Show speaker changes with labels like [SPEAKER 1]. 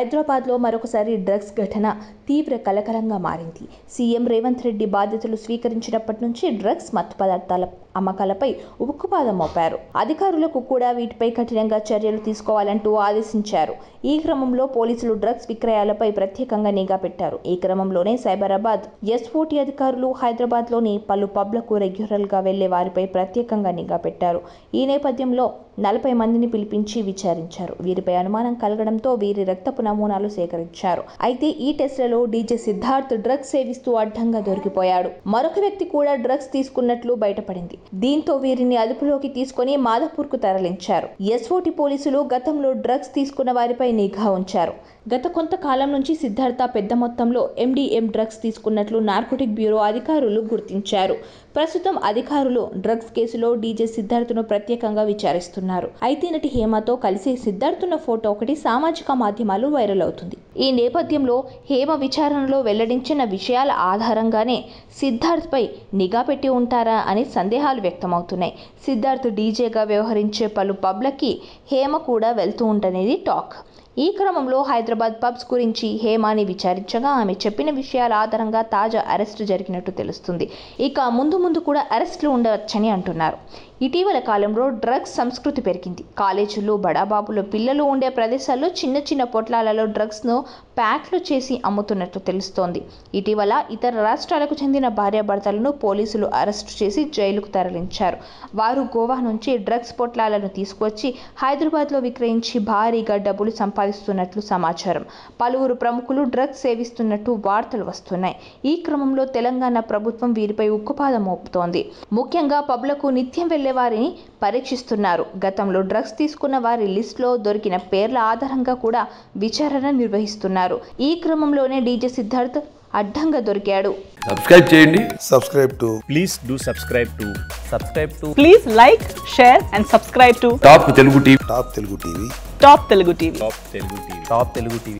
[SPEAKER 1] హైదరాబాద్లో మరొకసారి డ్రగ్స్ ఘటన తీవ్ర కలకలంగా మారింది. సీఎం రేవంత్ రెడ్డి బాధ్యతలు స్వీకరించినప్పటి నుంచి డ్రగ్స్ మత్తు పదార్థాల అమ్మకాలపై ఉక్కుపాదం మోపారు. అధికారులకు కూడా వీటిపై కఠినంగా చర్యలు తీసుకోవాలంటూ ఆదేశించారు. ఈ క్రమంలో పోలీసులు డ్రగ్స్ విక్రయాలపై ప్రత్యేకంగా నిఘా పెట్టారు. ఈ క్రమంలోనే సైబరాబాద్ ఎస్ఓటీ అధికారులు హైదరాబాద్లోని పలు పబ్లకు రెగ్యులర్గా వెళ్లే వారిపై ప్రత్యేకంగా నిఘా పెట్టారు. ఈ నేపథ్యంలో 40 మందిని పిలిపించి విచారించారు. వీరిపై అనుమానం కలగడంతో వీరి రక్తపు నమూనాలు సేకరించారు. అయితే ఈ టెస్టులలో డీజే సిద్ధార్థ్ డ్రగ్స్ సేవిస్తూ అడ్డంగా దొరికిపోయాడు. మరొక వ్యక్తి కూడా డ్రగ్స్ తీసుకున్నట్లు బయటపడింది. దీంతో వీరిని అదుపులోకి తీసుకుని మాధవపూర్కు తరలించారు. ఎస్ఓటీ పోలీసులు గతంలో డ్రగ్స్ తీసుకున్న వారిపై నిఘా ఉంచారు. గత కొంతకాలం నుంచి సిద్ధార్థ పెద్ద మొత్తంలో MDM డ్రగ్స్ తీసుకున్నట్లు నార్కోటిక్ బ్యూరో అధికారులు గుర్తించారు. ప్రస్తుతం అధికారులు డ్రగ్స్ కేసులో డీజే సిద్ధార్థ్ను ప్రత్యేకంగా విచారిస్తున్నారు. అయితే నటి హేమతో కలిసి సిద్ధార్థ్న ఫోటో ఒకటి సామాజిక మాధ్యమాల్లో వైరల్ అవుతుంది. ఈ నేపథ్యంలో హేమ విచారణలో వెల్లడించిన విషయాల ఆధారంగానే సిద్ధార్థ్ పై నిఘా పెట్టి ఉంటారా అని సందేహాలు వ్యక్తమవుతున్నాయి. సిద్ధార్థ్ డీజేగా వ్యవహరించే పలు పబ్లకి హేమ కూడా వెళ్తూ ఉంటనేది టాక్. ఈ క్రమంలో హైదరాబాద్ పబ్స్ గురించి హేమాని విచారించగా ఆమె చెప్పిన విషయాల ఆధారంగా తాజా అరెస్టు జరిగినట్టు తెలుస్తుంది. ఇక ముందు కూడా అరెస్టులు ఉండవచ్చని అంటున్నారు. ఇటీవల కాలంలో డ్రగ్స్ సంస్కృతి పెరిగింది. కాలేజీల్లో, బడాబాబులో పిల్లలు ఉండే ప్రదేశాల్లో చిన్న పొట్లాలలో డ్రగ్స్ను ప్యాక్లు చేసి అమ్ముతున్నట్టు తెలుస్తోంది. ఇటీవల ఇతర రాష్ట్రాలకు చెందిన భార్యాభర్తలను పోలీసులు అరెస్టు చేసి జైలుకు తరలించారు. వారు గోవా నుంచి డ్రగ్స్ పొట్లాలను తీసుకువచ్చి హైదరాబాద్లో విక్రయించి భారీగా డబ్బులు సంపాదిస్తున్నట్లు సమాచారం. పలువురు ప్రముఖులు డ్రగ్స్ సేవిస్తున్నట్టు వార్తలు వస్తున్నాయి. ఈ క్రమంలో తెలంగాణ ప్రభుత్వం వీరిపై ఉక్కుపాదం మోపుతోంది. ముఖ్యంగా పబ్లకు నిత్యం వెళ్లే వారిని పరీక్షిస్తున్నారు. గతంలో డ్రగ్స్ తీసుకున్న వారి లిస్టులో దొరికిన పేర్ల ఆధారంగా కూడా విచారణ నిర్వహిస్తున్నారు. ఈ క్రమంలోనే డీజే సిద్ధార్థ్ అడ్డంగా దొరికాడు.
[SPEAKER 2] సబ్స్క్రైబ్ చేయండి.
[SPEAKER 3] Please like, share and subscribe to
[SPEAKER 2] top Telugu TV.
[SPEAKER 3] Top Telugu TV.